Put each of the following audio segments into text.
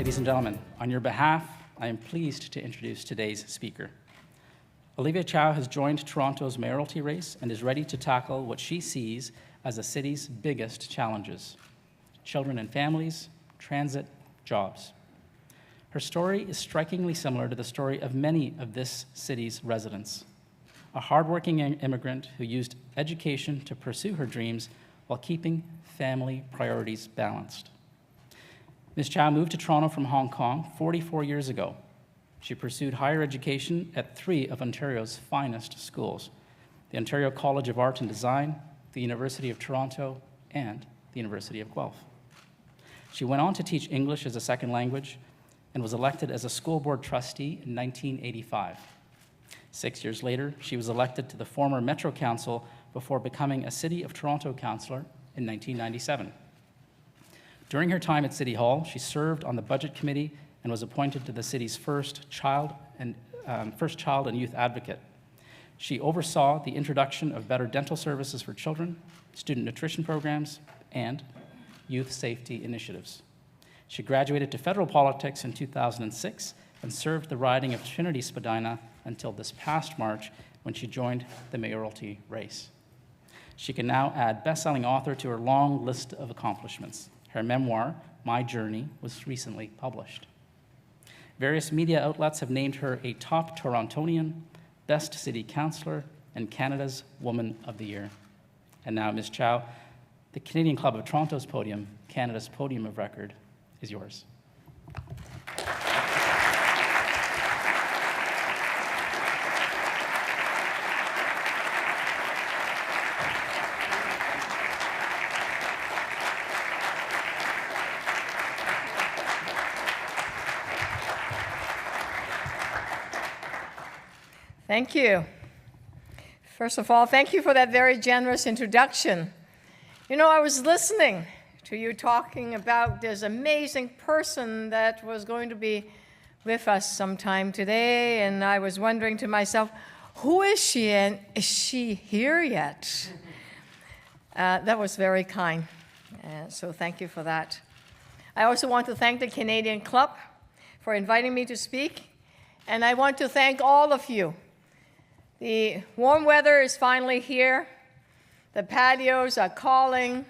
Ladies and gentlemen, on your behalf, I am pleased to introduce today's speaker. Olivia Chow has joined Toronto's mayoralty race and is ready to tackle what she sees as the city's biggest challenges: children and families, transit, jobs. Her story is strikingly similar to the story of many of this city's residents. A hardworking immigrant who used education to pursue her dreams while keeping family priorities balanced. Ms. Chow moved to Toronto from Hong Kong 44 years ago. She pursued higher education at 3 of Ontario's finest schools: the Ontario College of Art and Design, the University of Toronto, and the University of Guelph. She went on to teach English as a second language and was elected as a school board trustee in 1985. 6 years later, she was elected to the former Metro Council before becoming a City of Toronto councillor in 1997. During her time at City Hall, she served on the Budget Committee and was appointed to the city's first child and youth advocate. She oversaw the introduction of better dental services for children, student nutrition programs, and youth safety initiatives. She graduated to federal politics in 2006 and served the riding of Trinity-Spadina until this past March, when she joined the mayoralty race. She can now add best-selling author to her long list of accomplishments. Her memoir, My Journey, was recently published. Various media outlets have named her a top Torontonian, best city councillor, and Canada's Woman of the Year. And now, Ms. Chow, the Canadian Club of Toronto's podium, Canada's podium of record, is yours. Thank you. First of all, thank you for that very generous introduction. You know, I was listening to you talking about this amazing person that was going to be with us sometime today, and I was wondering to myself, who is she, and is she here yet? That was very kind, so thank you for that. I also want to thank the Canadian Club for inviting me to speak, and I want to thank all of you. The warm weather is finally here. The patios are calling,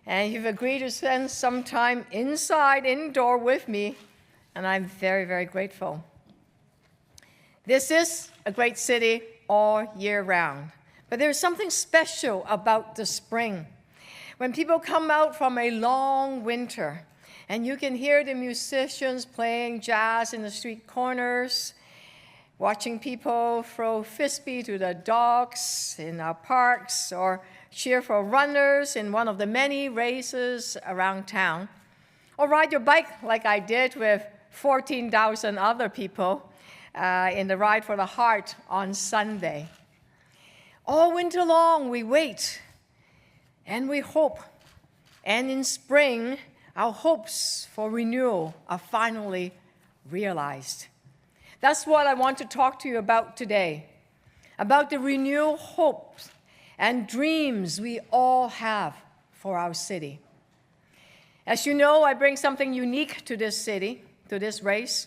and you've agreed to spend some time indoor with me, and I'm very, very grateful. This is a great city all year round, but there's something special about the spring. When people come out from a long winter, and you can hear the musicians playing jazz in the street corners, watching people throw frisbee to the dogs in our parks, or cheer for runners in one of the many races around town, or ride your bike like I did with 14,000 other people in the Ride for the Heart on Sunday. All winter long, we wait and we hope. And in spring, our hopes for renewal are finally realized. That's what I want to talk to you about today, about the renewal hopes and dreams we all have for our city. As you know, I bring something unique to this city, to this race.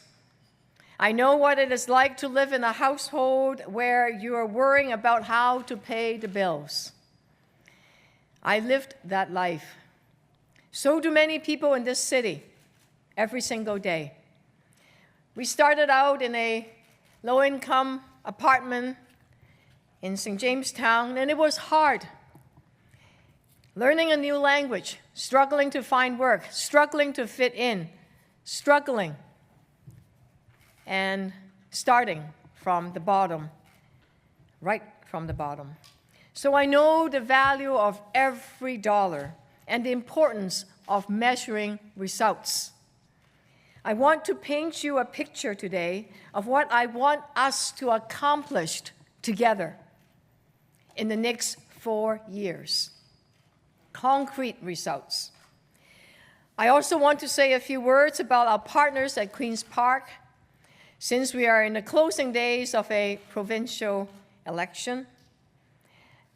I know what it is like to live in a household where you are worrying about how to pay the bills. I lived that life. So do many people in this city every single day. We started out in a low-income apartment in St. Jamestown, and it was hard. Learning a new language, struggling to find work, struggling to fit in, struggling, and starting from the bottom, right from the bottom. So I know the value of every dollar and the importance of measuring results. I want to paint you a picture today of what I want us to accomplish together in the next 4 years. Concrete results. I also want to say a few words about our partners at Queen's Park, since we are in the closing days of a provincial election.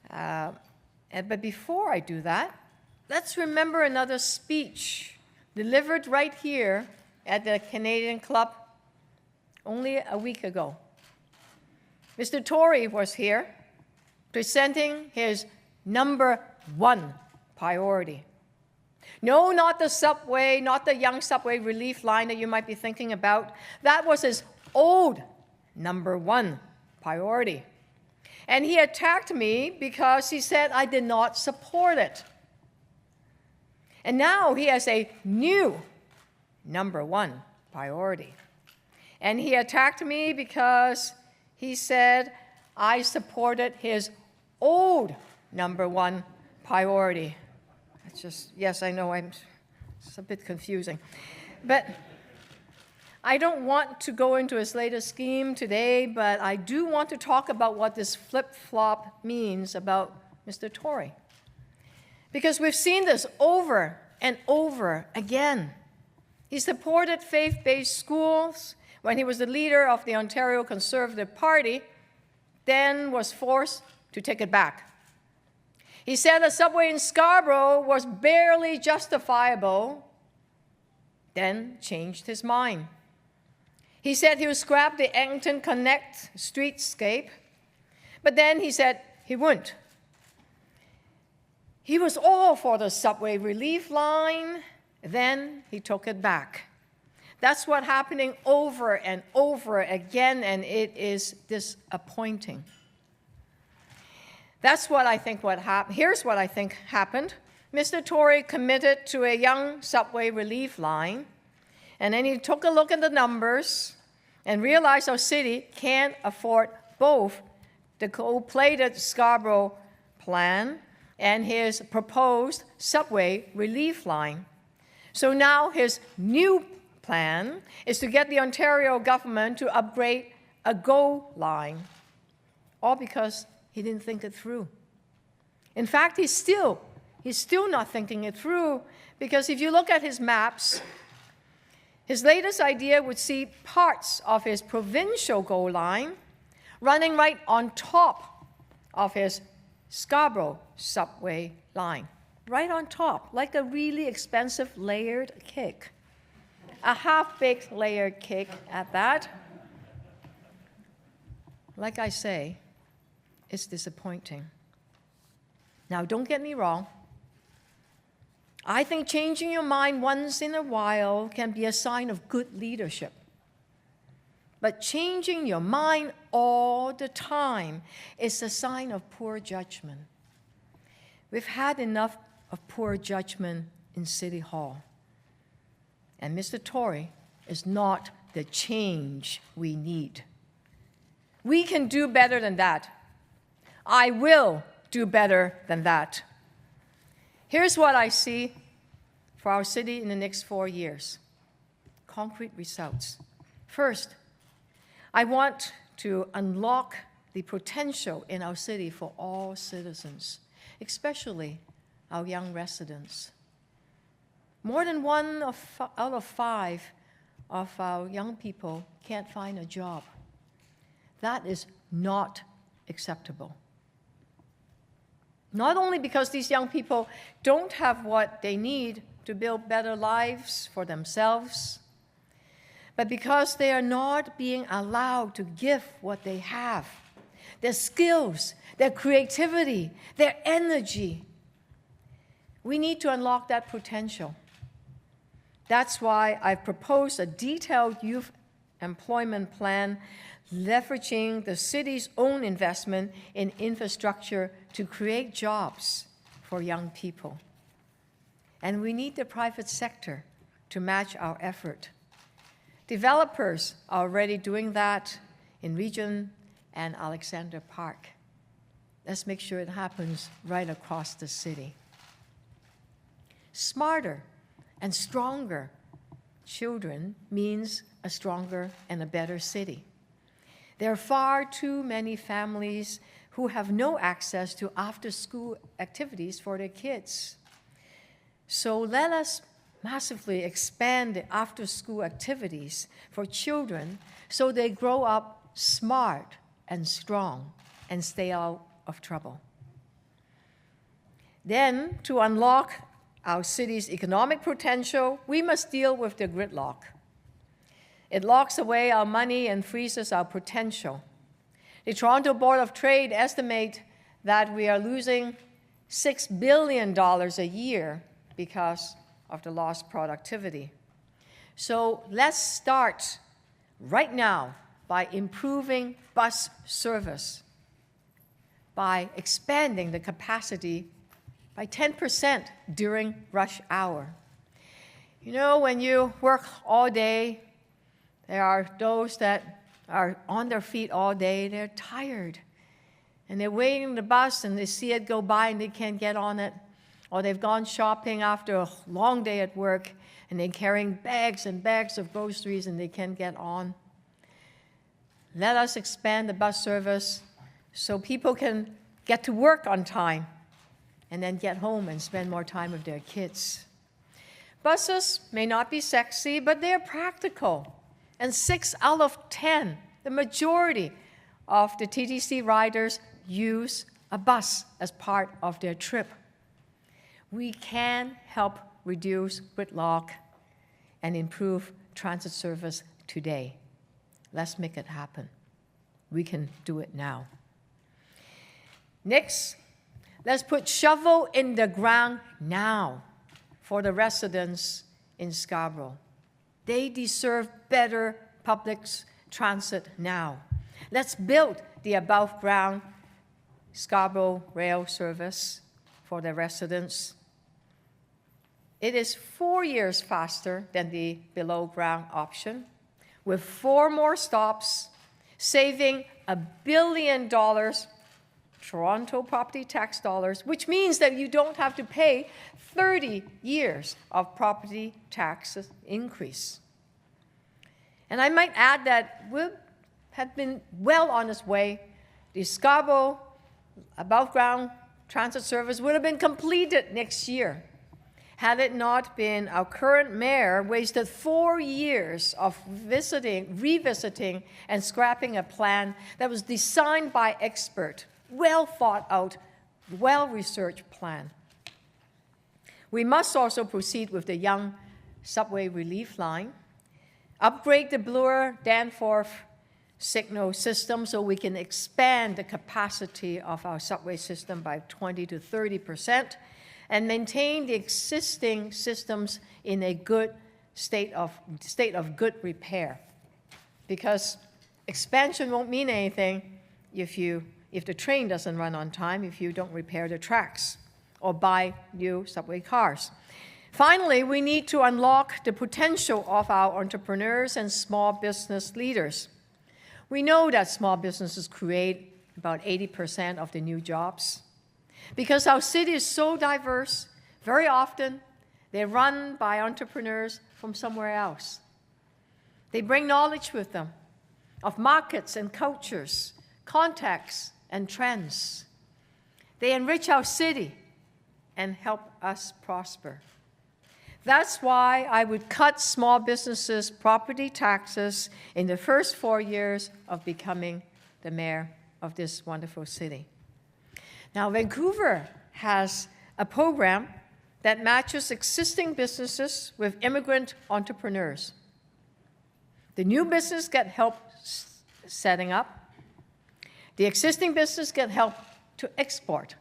But before I do that, let's remember another speech delivered right here at the Canadian Club only a week ago. Mr. Tory was here presenting his number one priority. No, not the subway, not the young subway relief line that you might be thinking about. That was his old number one priority. And he attacked me because he said I did not support it. And now he has a new number one priority. And he attacked me because he said I supported his old number one priority. It's just, yes, I know, it's a bit confusing. But I don't want to go into his latest scheme today, but I do want to talk about what this flip-flop means about Mr. Tory. Because we've seen this over and over again. He supported faith-based schools when he was the leader of the Ontario Conservative Party, then was forced to take it back. He said the subway in Scarborough was barely justifiable, then changed his mind. He said he would scrap the Eglinton Connect streetscape, but then he said he wouldn't. He was all for the subway relief line, then he took it back. That's what's happening over and over again, and it is disappointing. That's what I think here's what I think happened. Mr. Tory committed to a young subway relief line, and then he took a look at the numbers and realized our city can't afford both the gold-plated Scarborough plan and his proposed subway relief line. So now his new plan is to get the Ontario government to upgrade a GO line, all because he didn't think it through. In fact, he's still not thinking it through, because if you look at his maps, his latest idea would see parts of his provincial GO line running right on top of his Scarborough subway line, right on top, like a really expensive layered cake. A half-baked layered cake at that. Like I say, it's disappointing. Now, don't get me wrong. I think changing your mind once in a while can be a sign of good leadership. But changing your mind all the time is a sign of poor judgment. We've had enough of poor judgment in City Hall. And Mr. Tory is not the change we need. We can do better than that. I will do better than that. Here's what I see for our city in the next 4 years. Concrete results. First, I want to unlock the potential in our city for all citizens, especially our young residents. More than one out of 5 of our young people can't find a job. That is not acceptable. Not only because these young people don't have what they need to build better lives for themselves, but because they are not being allowed to give what they have, their skills, their creativity, their energy. We need to unlock that potential. That's why I've proposed a detailed youth employment plan leveraging the city's own investment in infrastructure to create jobs for young people. And we need the private sector to match our effort. Developers are already doing that in Regent and Alexander Park. Let's make sure it happens right across the city. Smarter and stronger children means a stronger and a better city. There are far too many families who have no access to after-school activities for their kids. So let us massively expand the after-school activities for children so they grow up smart and strong and stay out of trouble. Then, to unlock our city's economic potential, we must deal with the gridlock. It locks away our money and freezes our potential. The Toronto Board of Trade estimates that we are losing $6 billion a year because of the lost productivity. So let's start right now by improving bus service, by expanding the capacity by 10% during rush hour. You know, when you work all day, there are those that are on their feet all day, they're tired. And they're waiting the bus and they see it go by and they can't get on it. Or they've gone shopping after a long day at work and they're carrying bags and bags of groceries and they can't get on. Let us expand the bus service so people can get to work on time and then get home and spend more time with their kids. Buses may not be sexy, but they're practical. And 6 out of 10, the majority of the TTC riders use a bus as part of their trip. We can help reduce gridlock and improve transit service today. Let's make it happen. We can do it now. Next, let's put shovel in the ground now for the residents in Scarborough. They deserve better public transit now. Let's build the above-ground Scarborough rail service for the residents. It is 4 years faster than the below-ground option, with 4 more stops, saving $1 billion Toronto property tax dollars, which means that you don't have to pay 30 years of property taxes increase. And I might add that we have been well on its way. The Scarborough above-ground transit service would have been completed next year had it not been our current mayor wasted 4 years of revisiting, and scrapping a plan that was designed by expert, well thought out, well-researched plan. We must also proceed with the Young Subway Relief Line, upgrade the Bloor-Danforth signal system so we can expand the capacity of our subway system by 20 to 30%, and maintain the existing systems in a good state of good repair. Because expansion won't mean anything if the train doesn't run on time, if you don't repair the tracks or buy new subway cars. Finally, we need to unlock the potential of our entrepreneurs and small business leaders. We know that small businesses create about 80% of the new jobs. Because our city is so diverse, very often they're run by entrepreneurs from somewhere else. They bring knowledge with them of markets and cultures, contacts and trends. They enrich our city and help us prosper. That's why I would cut small businesses' property taxes in the first 4 years of becoming the mayor of this wonderful city. Now, Vancouver has a program that matches existing businesses with immigrant entrepreneurs. The new business get help setting up. The existing business get help to export.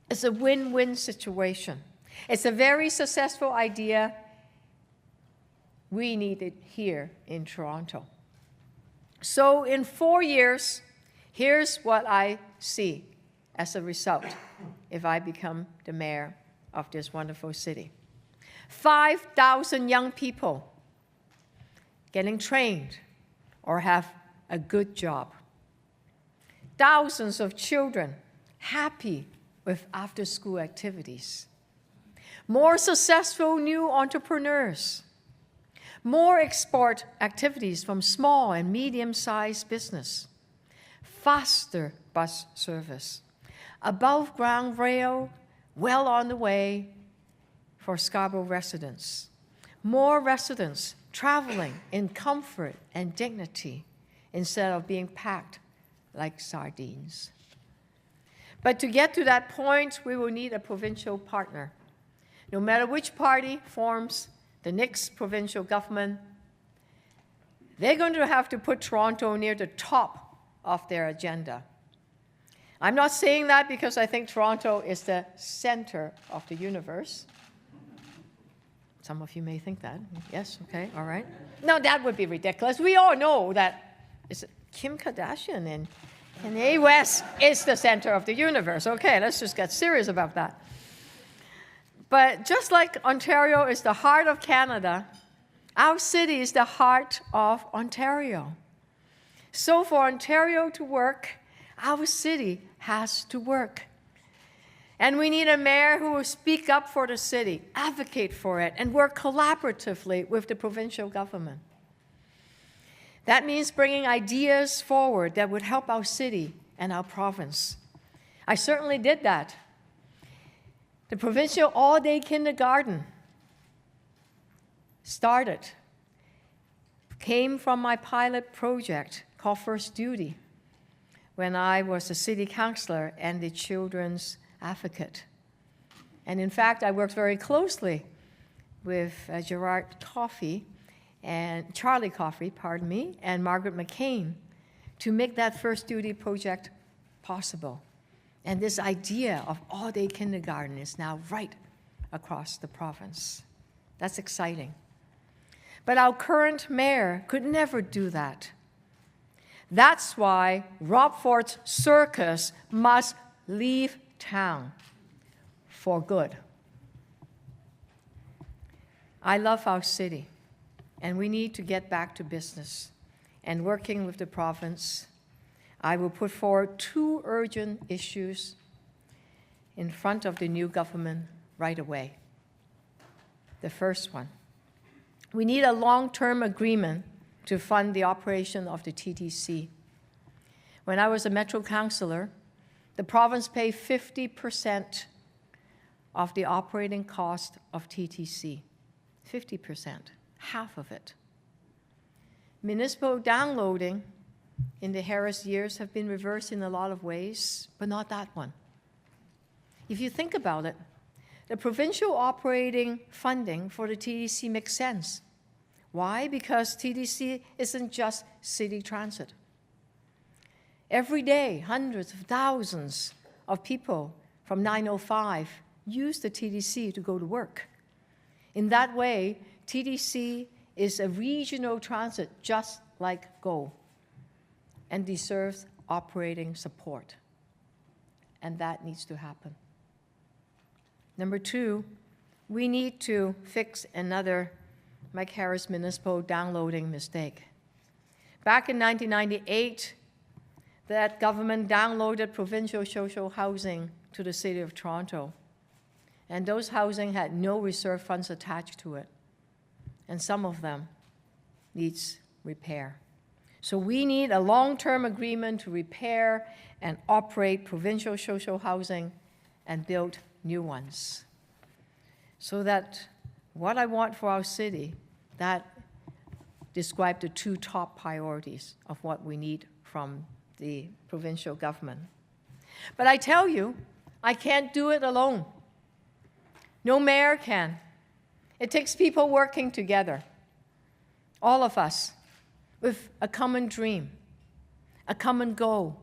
It's a win-win situation. It's a very successful idea. We need it here in Toronto. So in 4 years, here's what I see as a result if I become the mayor of this wonderful city. 5,000 young people getting trained or have a good job. Thousands of children happy with after-school activities. More successful new entrepreneurs. More export activities from small and medium-sized business. Faster bus service. Above-ground rail, well on the way for Scarborough residents. More residents traveling in comfort and dignity instead of being packed like sardines. But to get to that point, we will need a provincial partner. No matter which party forms the next provincial government, they're going to have to put Toronto near the top of their agenda. I'm not saying that because I think Toronto is the center of the universe. Some of you may think that. Yes, okay, all right. No, that would be ridiculous. We all know that it's Kim Kardashian and Kanye West is the center of the universe. Okay, let's just get serious about that. But just like Ontario is the heart of Canada, our city is the heart of Ontario. So for Ontario to work, our city has to work. And we need a mayor who will speak up for the city, advocate for it, and work collaboratively with the provincial government. That means bringing ideas forward that would help our city and our province. I certainly did that. The provincial all-day kindergarten came from my pilot project called First Duty when I was a city councillor and the children's advocate. And in fact, I worked very closely with Charlie Coffey, and Margaret McCain to make that First Duty project possible. And this idea of all-day kindergarten is now right across the province. That's exciting. But our current mayor could never do that. That's why Rob Ford's circus must leave town for good. I love our city, and we need to get back to business. And working with the province, I will put forward 2 urgent issues in front of the new government right away. The first one, we need a long-term agreement to fund the operation of the TTC. When I was a Metro councillor, the province paid 50% of the operating cost of TTC. 50%, half of it. Municipal downloading in the Harris years have been reversed in a lot of ways, but not that one. If you think about it, the provincial operating funding for the TTC makes sense. Why? Because TTC isn't just city transit. Every day, hundreds of thousands of people from 905 use the TTC to go to work. In that way, TTC is a regional transit just like GO and deserves operating support. And that needs to happen. Number 2, we need to fix another Mike Harris municipal downloading mistake. Back in 1998, that government downloaded provincial social housing to the City of Toronto. And those housing had no reserve funds attached to it. And some of them needs repair. So we need a long-term agreement to repair and operate provincial social housing and build new ones. So that what I want for our city, that describe the 2 top priorities of what we need from the provincial government. But I tell you, I can't do it alone. No mayor can. It takes people working together, all of us, with a common dream, a common goal,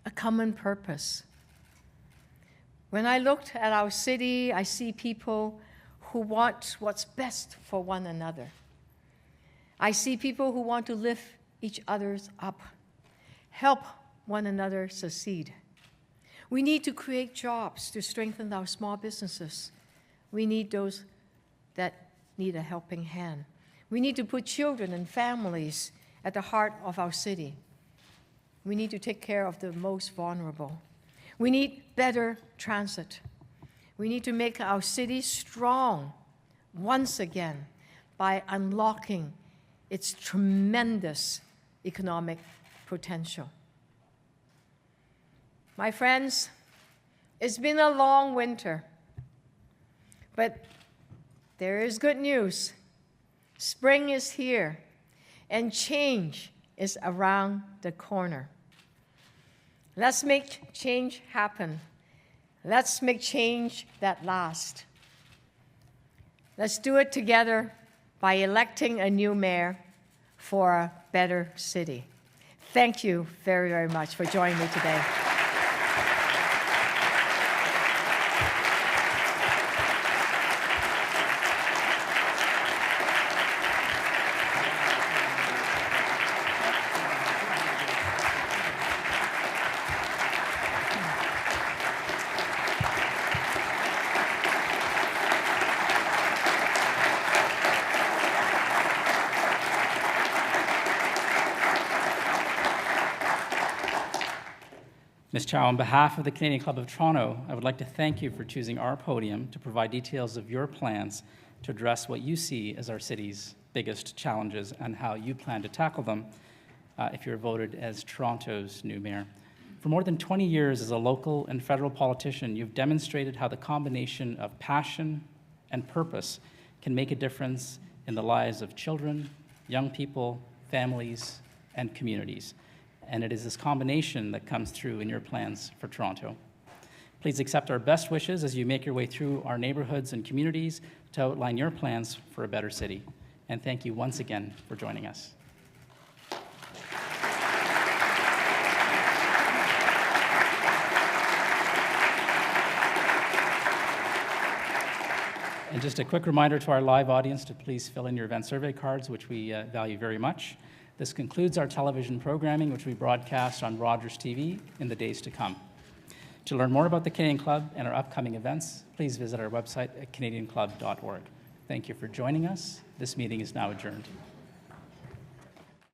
a common purpose. When I looked at our city, I see people who want what's best for one another. I see people who want to lift each other's up, help one another succeed. We need to create jobs to strengthen our small businesses. We need those that need a helping hand. We need to put children and families at the heart of our city. We need to take care of the most vulnerable. We need better transit. We need to make our city strong once again by unlocking its tremendous economic potential. My friends, it's been a long winter, but there is good news. Spring is here, and change is around the corner. Let's make change happen. Let's make change that lasts. Let's do it together by electing a new mayor for a better city. Thank you very, very much for joining me today. Ms. Chow, on behalf of the Canadian Club of Toronto, I would like to thank you for choosing our podium to provide details of your plans to address what you see as our city's biggest challenges and how you plan to tackle them if you're voted as Toronto's new mayor. For more than 20 years as a local and federal politician, you've demonstrated how the combination of passion and purpose can make a difference in the lives of children, young people, families, and communities. And it is this combination that comes through in your plans for Toronto. Please accept our best wishes as you make your way through our neighborhoods and communities to outline your plans for a better city. And thank you once again for joining us. And just a quick reminder to our live audience to please fill in your event survey cards, which we value very much. This concludes our television programming, which we broadcast on Rogers TV in the days to come. To learn more about the Canadian Club and our upcoming events, please visit our website at canadianclub.org. Thank you for joining us. This meeting is now adjourned.